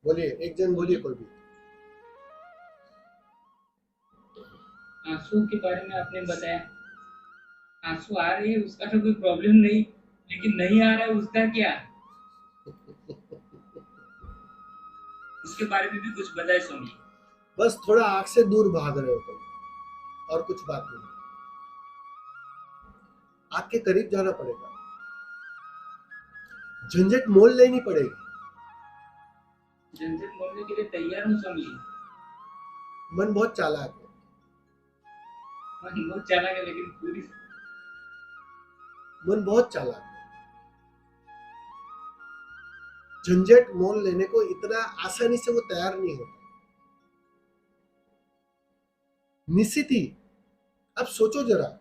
बोलिए, एक जन बोलिए कोई भी। आंसू के बारे में आपने बताया। आंसू आ रही है उसका तो कोई प्रॉब्लम नहीं, लेकिन नहीं आ रहा है उसका क्या? उसके बारे में भी कुछ बताए स्वामी। बस थोड़ा आग से दूर भाग रहे हो तुम, और कुछ बात नहीं। आग के करीब जाना पड़ेगा, झंझट मोल लेनी पड़ेगी। झंझट मोड़ने के लिए तैयार हूँ स्वामी। मन बहुत चालाक है। मन बहुत चालाक है लेकिन पूरी। मन बहुत चालाक है। झंझट मोल लेने को इतना आसानी से वो तैयार नहीं होता। निश्चित ही। अब सोचो जरा,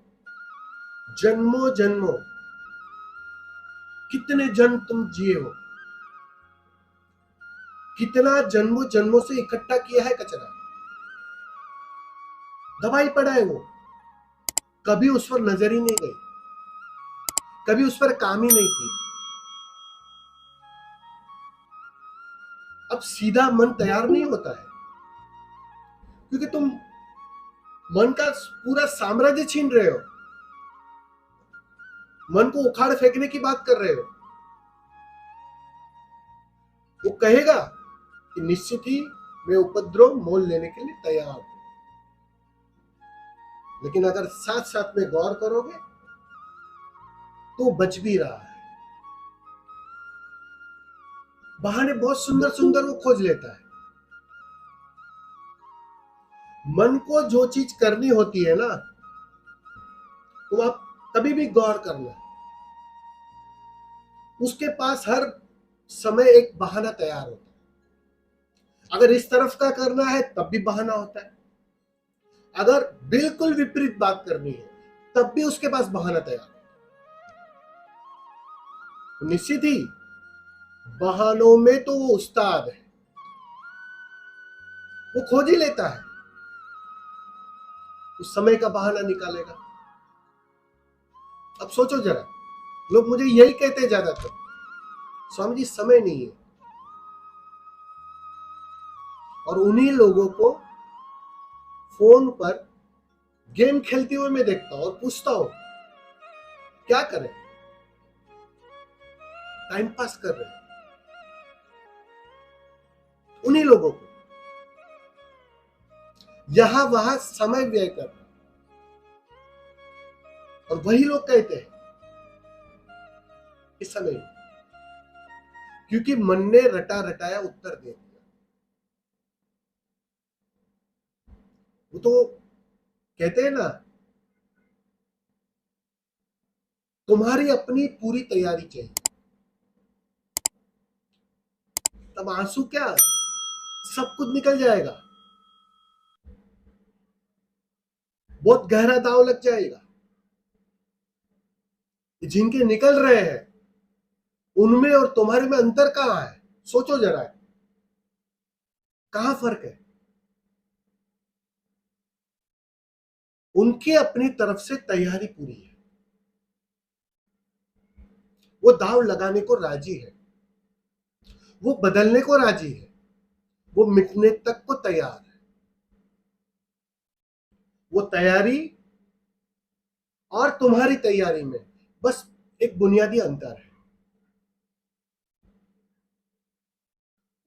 जन्मों जन्मों कितने जन्म तुम जिए हो, कितना जन्मों जन्मों से इकट्ठा किया है कचरा, दबाई पड़ा है वो, कभी उस पर नजर ही नहीं गई, कभी उस पर काम ही नहीं की। अब सीधा मन तैयार नहीं होता है, क्योंकि तुम मन का पूरा साम्राज्य छीन रहे हो, मन को उखाड़ फेंकने की बात कर रहे हो। वो कहेगा कि निश्चित ही मैं उपद्रव मोल लेने के लिए तैयार हूं, लेकिन अगर साथ साथ में गौर करोगे तो बच भी रहा है। बहाने बहुत सुंदर सुंदर वो खोज लेता है। मन को जो चीज करनी होती है ना, तुम आप कभी भी गौर करना, उसके पास हर समय एक बहाना तैयार होता है। अगर इस तरफ का करना है तब भी बहाना होता है, अगर बिल्कुल विपरीत बात करनी है तब भी उसके पास बहाना तैयार है। तो निश्चित ही बहानों में तो वो उस्ताद है, वो खोज ही लेता है, उस समय का बहाना निकालेगा। अब सोचो जरा, लोग मुझे यही कहते हैं ज्यादातर, स्वामी जी समय नहीं है। और उन्हीं लोगों को फोन पर गेम खेलते हुए मैं देखता हूं और पूछता हूं क्या करें, टाइम पास कर रहे हैं। उन्हीं लोगों को यहां वहां समय व्यय कर रहे हैं, और वही लोग कहते हैं इस समय नहीं, क्योंकि मन ने रटा रटाया उत्तर दे दिया। वो तो कहते हैं ना, तुम्हारी अपनी पूरी तैयारी चाहिए, तब आंसू क्या, सब कुछ निकल जाएगा, बहुत गहरा दाव लग जाएगा। जिनके निकल रहे हैं उनमें और तुम्हारे में अंतर कहां है, सोचो जरा, कहां फर्क है। उनकी अपनी तरफ से तैयारी पूरी है, वो दाव लगाने को राजी है, वो बदलने को राजी है, वो मिटने तक को तैयार है। वो तैयारी और तुम्हारी तैयारी में बस एक बुनियादी अंतर है।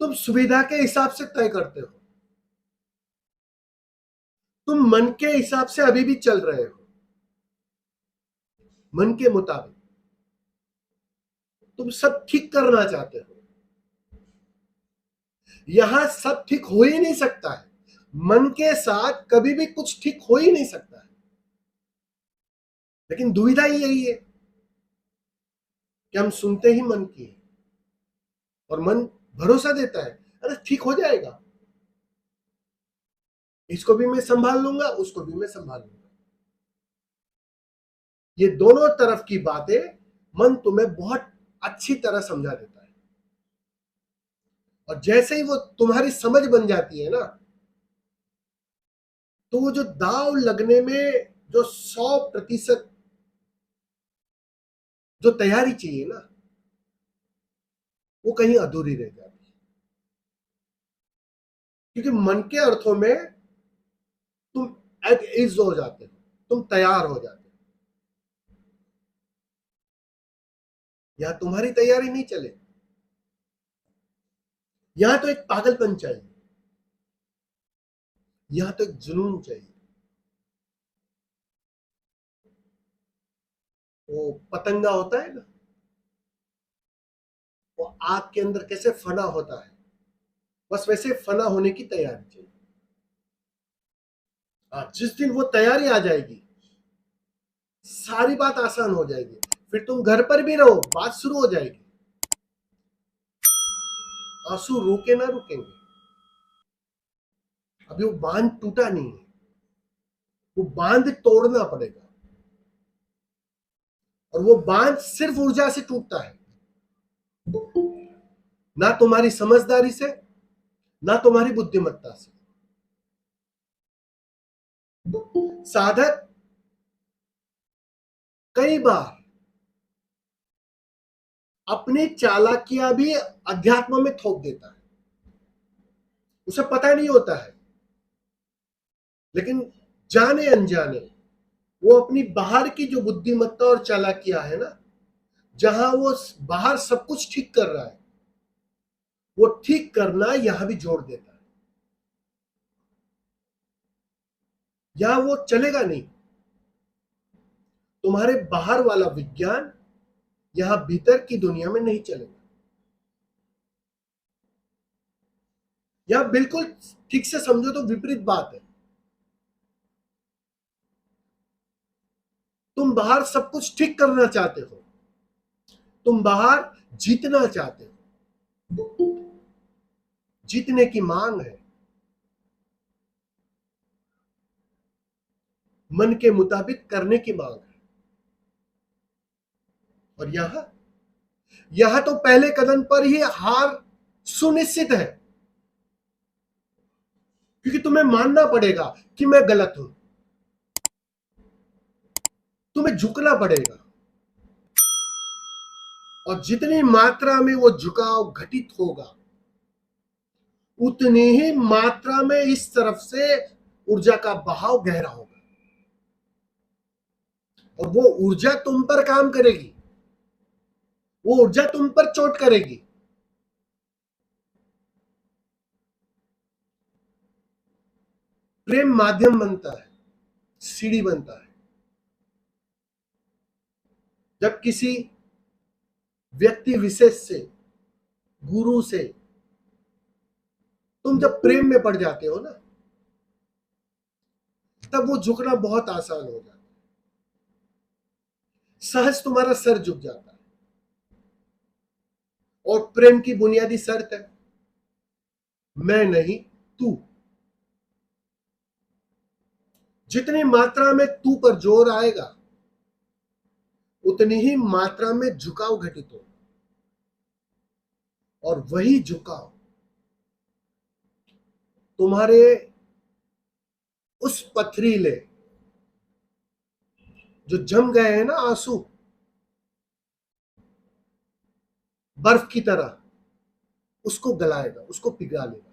तुम सुविधा के हिसाब से तय करते हो, तुम मन के हिसाब से अभी भी चल रहे हो, मन के मुताबिक तुम सब ठीक करना चाहते हो। यहां सब ठीक हो ही नहीं सकता है, मन के साथ कभी भी कुछ ठीक हो ही नहीं सकता है। लेकिन दुविधा ही यही है कि हम सुनते ही मन की है, और मन भरोसा देता है अरे ठीक हो जाएगा, इसको भी मैं संभाल लूंगा, उसको भी मैं संभाल लूंगा। ये दोनों तरफ की बातें मन तुम्हें बहुत अच्छी तरह समझा देता है, और जैसे ही वो तुम्हारी समझ बन जाती है ना, तो वो जो दाव लगने में जो 100% जो तैयारी चाहिए ना, वो कहीं अधूरी रह जाती है। क्योंकि मन के अर्थों में तुम एट ईज हो जाते हो, तुम तैयार हो जाते हो। यहां तुम्हारी तैयारी नहीं चले, यहां तो एक पागलपन चाहिए, यहां तो एक जुनून चाहिए। वो पतंगा होता है ना, वो आग के अंदर कैसे फना होता है, बस वैसे फना होने की तैयारी चाहिए। जिस दिन वो तैयारी आ जाएगी, सारी बात आसान हो जाएगी। फिर तुम घर पर भी रहो, बात शुरू हो जाएगी। आंसू रुके ना रुकेंगे, अभी वो बांध टूटा नहीं है, वो बांध तोड़ना पड़ेगा। और वो बांध सिर्फ ऊर्जा से टूटता है, ना तुम्हारी समझदारी से, ना तुम्हारी बुद्धिमत्ता से। साधक कई बार अपनी चालाकियां भी अध्यात्म में थोप देता है, उसे पता नहीं होता है, लेकिन जाने अनजाने वो अपनी बाहर की जो बुद्धिमत्ता और चालाकियां है ना, जहां वो बाहर सब कुछ ठीक कर रहा है, वो ठीक करना यहां भी जोड़ देता है। यहां वो चलेगा नहीं। तुम्हारे बाहर वाला विज्ञान यहां भीतर की दुनिया में नहीं चलेगा। यहां बिल्कुल ठीक से समझो तो विपरीत बात है। तुम बाहर सब कुछ ठीक करना चाहते हो, तुम बाहर जीतना चाहते हो, जीतने की मांग है, मन के मुताबिक करने की मांग है। और यहां तो पहले कदम पर ही हार सुनिश्चित है, क्योंकि तुम्हें मानना पड़ेगा कि मैं गलत हूं, तुम्हें झुकना पड़ेगा। और जितनी मात्रा में वो झुकाव घटित होगा, उतनी ही मात्रा में इस तरफ से ऊर्जा का बहाव गहरा होगा, और वो ऊर्जा तुम पर काम करेगी, वो ऊर्जा तुम पर चोट करेगी। प्रेम माध्यम बनता है, सीढ़ी बनता है। जब किसी व्यक्ति विशेष से, गुरु से तुम जब प्रेम में पड़ जाते हो ना, तब वो झुकना बहुत आसान हो जाता है, सहज तुम्हारा सर झुक जाता है। और प्रेम की बुनियादी शर्त है, मैं नहीं तू। जितनी मात्रा में तू पर जोर आएगा, उतनी ही मात्रा में झुकाव घटित हो, और वही झुकाव तुम्हारे उस पथरीले, जो जम गए हैं ना आंसू, बर्फ की तरह, उसको गलाएगा, उसको पिघला लेगा।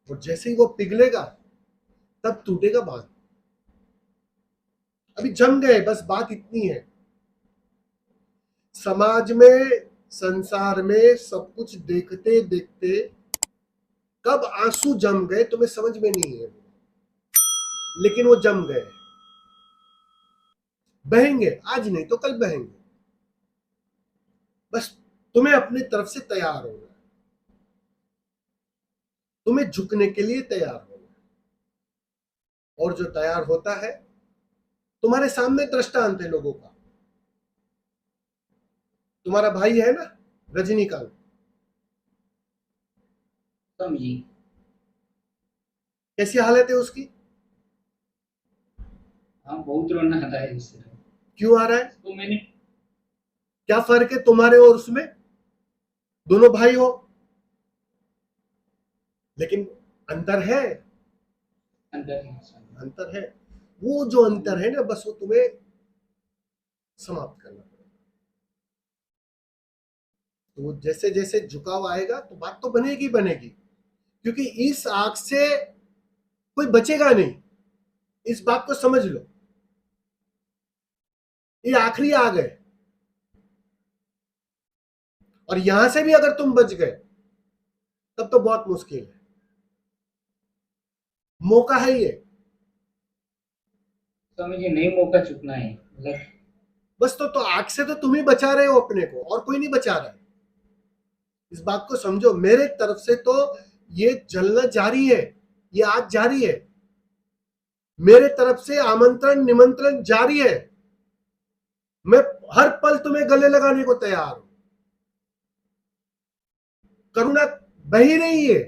और जैसे ही वो पिघलेगा, तब टूटेगा बांध। अभी जम गए, बस बात इतनी है। समाज में, संसार में सब कुछ देखते देखते कब आंसू जम गए तुम्हें समझ में नहीं है, लेकिन वो जम गए, बहेंगे, आज नहीं तो कल बहेंगे। बस तुम्हें अपनी तरफ से तैयार होना है, तुम्हें झुकने के लिए तैयार होना है। और जो तैयार होता है, तुम्हारे सामने दृष्टांत है लोगों का। तुम्हारा भाई है ना, रजनीकांत, समझी। कैसी हालत है उसकी? हाँ, बहुत रोना आता है इससे। क्यों आ रहा है? तो मैंने क्या फर्क है तुम्हारे और उसमें? दोनों भाई हो, लेकिन अंतर है, अंदर अंतर है। वो जो अंतर है ना, बस वो तुम्हें समाप्त करना पड़ेगा। तो वो जैसे जैसे झुकाव आएगा, तो बात तो बनेगी बनेगी। क्योंकि इस आग से कोई बचेगा नहीं, इस बात को समझ लो। ये आखिरी आग है, और यहां से भी अगर तुम बच गए तब तो बहुत मुश्किल है। मौका है ये, तो मुझे नहीं मौका चुकना है मतलब। बस तो आग से तो तुम ही बचा रहे हो अपने को, और कोई नहीं बचा रहा है। इस बात को समझो, मेरे तरफ से तो ये जलना जारी है, ये आग जारी है, मेरे तरफ से आमंत्रण निमंत्रण जारी है। मैं हर पल तुम्हें गले लगाने को तैयार हूं। करुणा बह ही रही है,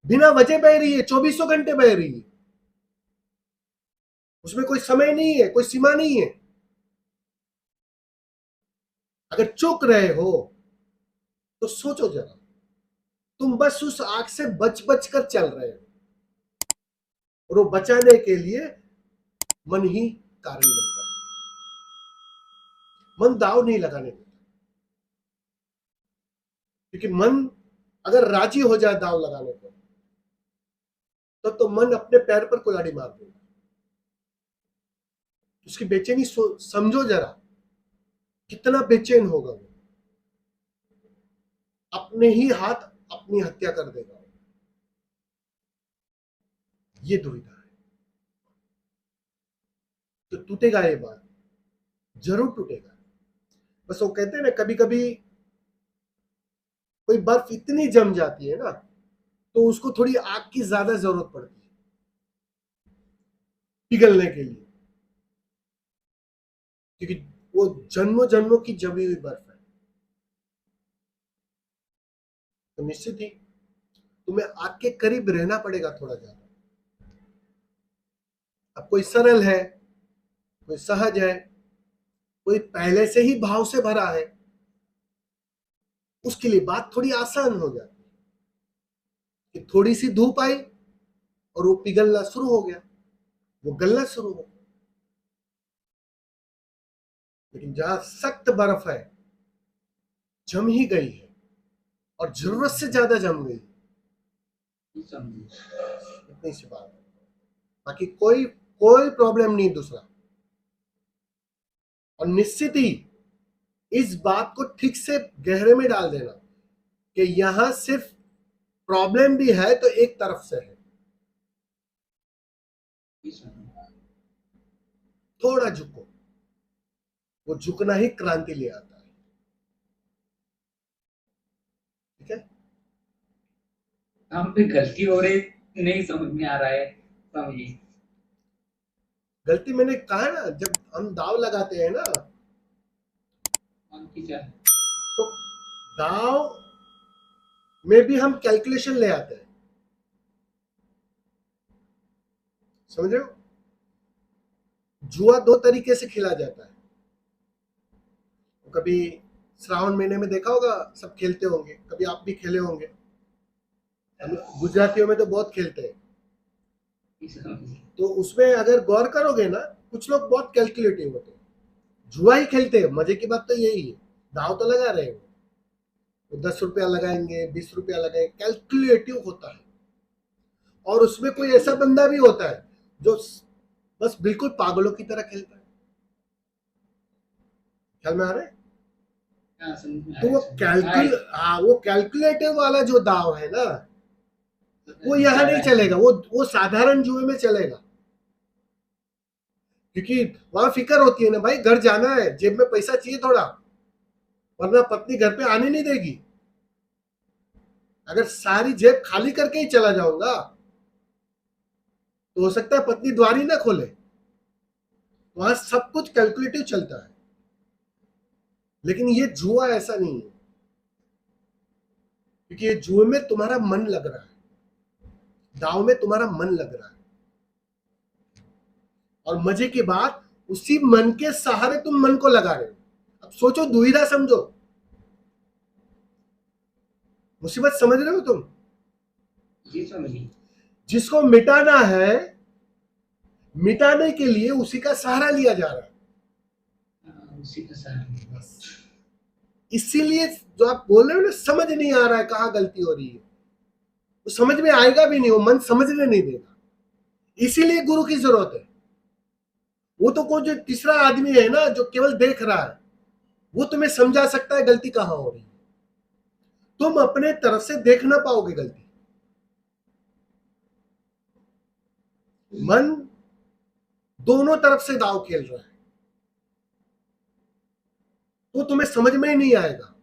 बिना वजह बह रही है, 24 घंटे बह रही है। उसमें कोई समय नहीं है, कोई सीमा नहीं है। अगर चूक रहे हो तो सोचो जरा, तुम बस उस आग से बच बच कर चल रहे हो, और वो बचाने के लिए मन ही कारण बनता है। मन दाव नहीं लगाने देता, क्योंकि मन अगर राजी हो जाए दाव लगाने को, तो मन अपने पैर पर कुल्हाड़ी मार देगा। उसकी बेचैनी समझो जरा, कितना बेचैन होगा वो, अपने ही हाथ अपनी हत्या कर देगा। ये दुविधा है। तो टूटेगा, ये बात जरूर टूटेगा। बस वो कहते हैं ना, कभी कभी कोई बर्फ इतनी जम जाती है ना, तो उसको थोड़ी आग की ज्यादा जरूरत पड़ती है पिघलने के लिए, क्योंकि वो जन्मों जन्मों की जमी हुई बर्फ है। तो निश्चित ही तुम्हें आग के करीब रहना पड़ेगा थोड़ा ज्यादा। अब कोई सरल है, कोई सहज है, कोई पहले से ही भाव से भरा है, उसके लिए बात थोड़ी आसान हो जाती है कि थोड़ी सी धूप आई और वो पिघलना शुरू हो गया, वो गलना शुरू हो गया। लेकिन जहां सख्त बर्फ है, जम ही गई है, और जरूरत से ज्यादा जम गई, इतनी सी बात है। बाकी कोई कोई प्रॉब्लम नहीं दूसरा। और निश्चित ही इस बात को ठीक से गहरे में डाल देना कि यहां सिर्फ प्रॉब्लम भी है तो एक तरफ से है। थोड़ा झुको, वो झुकना ही क्रांति ले आता है। ठीक है, हम पे गलती हो रही, नहीं समझ में आ रहा है, समझिए। गलती मैंने कहा ना, जब हम दाव लगाते हैं ना, तो दाव में भी हम कैलकुलेशन ले आते हैं, समझ रहे हो? जुआ दो तरीके से खेला जाता है। कभी श्रावण महीने में देखा होगा, सब खेलते होंगे, कभी आप भी खेले होंगे। हम गुजरातियों में तो बहुत खेलते हैं। तो उसमें अगर गौर करोगे ना, कुछ लोग बहुत कैलकुलेटिव होते हैं, जुआ ही खेलते हैं। मजे की बात तो यही है, दाव तो लगा रहे हो, 10 रुपया लगाएंगे, 20 रुपया लगाएंगे, कैलकुलेटिव होता है। और उसमें कोई ऐसा बंदा भी होता है जो बस बिल्कुल पागलों की तरह खेलता है। ख्याल में आ रहा है? तो वो कैलकुलेटिव वाला जो दाव है ना, वो यहाँ नहीं चलेगा, वो साधारण जुए में चलेगा। क्योंकि वहां फिक्र होती है ना, भाई घर जाना है, जेब में पैसा चाहिए थोड़ा, वरना पत्नी घर पे आने नहीं देगी। अगर सारी जेब खाली करके ही चला जाऊंगा तो हो सकता है पत्नी द्वार ही ना खोले। वहां सब कुछ कैलकुलेटिव चलता है। लेकिन ये जुआ ऐसा नहीं है, क्योंकि ये जुए में तुम्हारा मन लग रहा है, दाव में तुम्हारा मन लग रहा है, और मजे की बात, उसी मन के सहारे तुम मन को लगा रहे हो। अब सोचो, दुविधा समझो, मुसीबत समझ रहे हो तुम? जी समझिए। जिसको मिटाना है, मिटाने के लिए उसी का सहारा लिया जा रहा है। उसी का सहारा। इसीलिए जो आप बोल रहे हो ना, समझ नहीं आ रहा है कहाँ गलती हो रही है, वो समझ में आएगा भी नहीं, वो मन समझने नहीं देगा। इसीलिए गुरु की जरूरत है। वो तो कोई जो तीसरा आदमी है ना, जो केवल देख रहा है, वो तुम्हें समझा सकता है गलती कहां हो रही है। तुम अपने तरफ से देख ना पाओगे गलती। मन दोनों तरफ से दांव खेल रहा है, तो तुम्हें समझ में ही नहीं आएगा।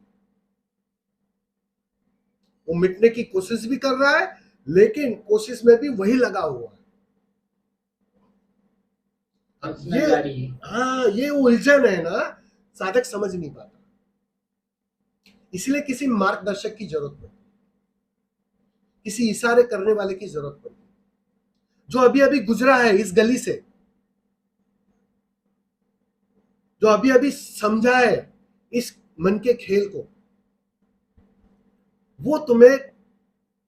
वो मिटने की कोशिश भी कर रहा है, लेकिन कोशिश में भी वही लगा हुआ है। उसमें जारी है। हाँ, ये उलझन है ना, साधक समझ नहीं पाता। इसलिए किसी मार्गदर्शक की जरूरत पड़ती, किसी इशारे करने वाले की जरूरत पड़ती, जो अभी अभी गुजरा है इस गली से, जो अभी अभी समझा है इस मन के खेल को, वो तुम्हें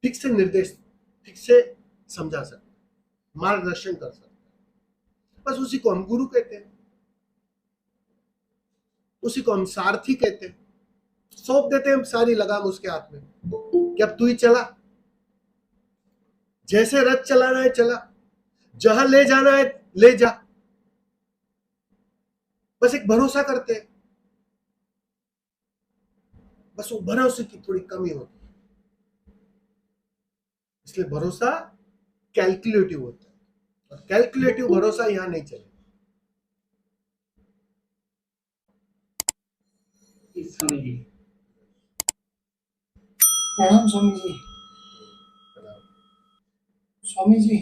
ठीक से निर्देश, ठीक से समझा सकता, मार्गदर्शन कर सकता। बस उसी को हम गुरु कहते हैं, उसी को हम सारथी कहते हैं। सौंप देते हैं हम सारी लगाम उसके हाथ में कि अब तू ही चला, जैसे रथ चलाना है चला, जहां ले जाना है ले जा। बस एक भरोसा करते हैं, बस वो भरोसे की थोड़ी कमी होती है, इसलिए भरोसा कैलकुलेटिव होता है, और कैलकुलेटिव भरोसा यहां नहीं चलेगा। स्वामी जी, प्रणाम स्वामी जी। स्वामी जी,